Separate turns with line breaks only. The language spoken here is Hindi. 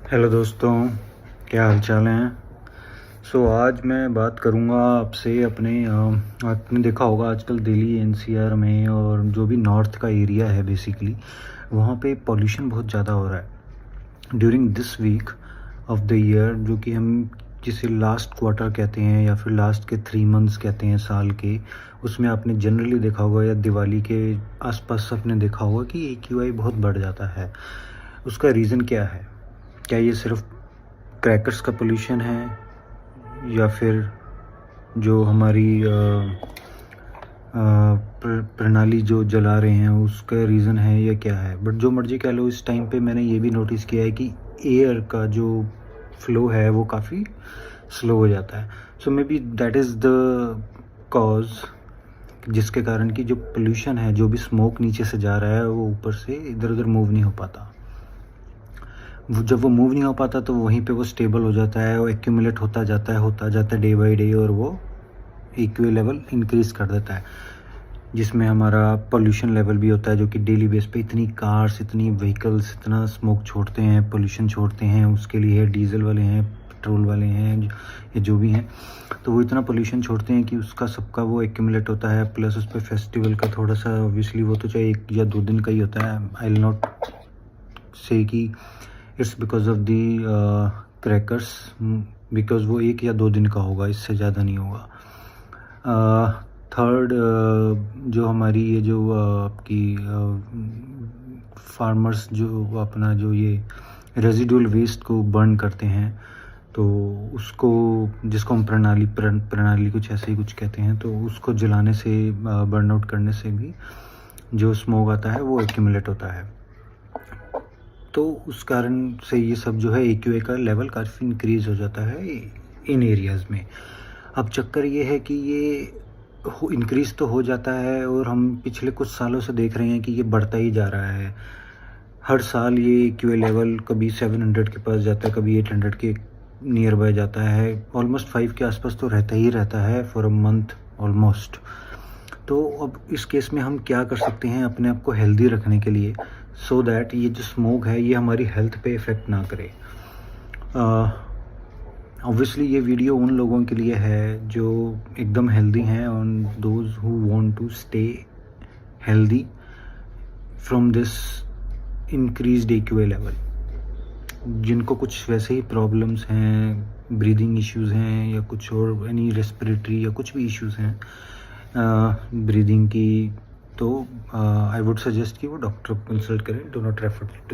हेलो दोस्तों, क्या हाल चाल हैं। आज मैं बात करूंगा आपसे अपने आपने देखा होगा आजकल दिल्ली एनसीआर में और जो भी नॉर्थ का एरिया है बेसिकली वहाँ पे पॉल्यूशन बहुत ज़्यादा हो रहा है during this week of the year, जो कि हम जिसे लास्ट क्वार्टर कहते हैं या फिर लास्ट के 3 मंथ्स कहते हैं साल के। उसमें आपने जनरली देखा होगा या दिवाली के आसपास आपने देखा होगा कि AQI बहुत बढ़ जाता है। उसका रीज़न क्या है? क्या ये सिर्फ क्रैकर्स का पोल्यूशन है या फिर जो हमारी प्रणाली जो जला रहे हैं उसका रीज़न है या क्या है? बट जो मर्जी कह लो, इस टाइम पे मैंने ये भी नोटिस किया है कि एयर का जो फ्लो है वो काफ़ी स्लो हो जाता है। So maybe that is the cause, जिसके कारण कि जो पोल्यूशन है, जो भी स्मोक नीचे से जा रहा है वो ऊपर से इधर उधर मूव नहीं हो पाता। जब वो मूव नहीं हो पाता तो वहीं पे वो स्टेबल हो जाता है, वो एक्यूमुलेट होता जाता है डे बाय डे, और वो AQI लेवल इंक्रीज़ कर देता है, जिसमें हमारा पोल्यूशन लेवल भी होता है, जो कि डेली बेस पे इतनी कार्स, इतनी व्हीकल्स इतना स्मोक छोड़ते हैं, पोल्यूशन छोड़ते हैं। उसके लिए डीजल वाले हैं, पेट्रोल वाले हैं, या जो भी हैं, तो वो इतना पोल्यूशन छोड़ते हैं कि उसका सबका वो एक्यूमुलेट होता है। प्लस उस पर फेस्टिवल का थोड़ा सा, ऑब्वियसली वो तो चाहे 1 या 2 दिन का ही होता है। आई विल नॉट से कि it's because of the crackers, because वो 1 या 2 दिन का होगा, इससे ज़्यादा नहीं होगा। थर्ड, जो हमारी ये जो आपकी फार्मर्स जो अपना जो ये रेजिडुअल वेस्ट को बर्न करते हैं, तो उसको, जिसको हम प्रणाली कुछ ऐसे ही कुछ कहते हैं, तो उसको जलाने से, बर्न आउट करने से भी जो स्मोक आता है वो एक्यूमुलेट होता है। तो उस कारण से ये सब जो है AQI का लेवल काफ़ी इंक्रीज़ हो जाता है इन एरियाज़ में। अब चक्कर ये है कि ये इंक्रीज़ तो हो जाता है, और हम पिछले कुछ सालों से देख रहे हैं कि ये बढ़ता ही जा रहा है। हर साल ये AQI लेवल कभी 700 के पास जाता है, कभी 800 के नियर बाय जाता है। ऑलमोस्ट 5 के आसपास तो रहता ही रहता है फॉर अ मंथ ऑलमोस्ट। तो अब इस केस में हम क्या कर सकते हैं अपने आप को हेल्दी रखने के लिए, सो दैट ये जो स्मोक है ये हमारी हेल्थ पे इफ़ेक्ट ना करे। ऑब्वियसली ये वीडियो उन लोगों के लिए है जो एकदम हेल्दी हैं, on those who want to stay healthy from this increased AQI level. जिनको कुछ वैसे ही प्रॉब्लम्स हैं, ब्रीदिंग इश्यूज़ हैं, या कुछ और एनी रेस्पिरेटरी या कुछ भी इश्यूज़ हैं ब्रीदिंग की, तो आई वुड सजेस्ट कि वो डॉक्टर को कंसल्ट करें। Do not refer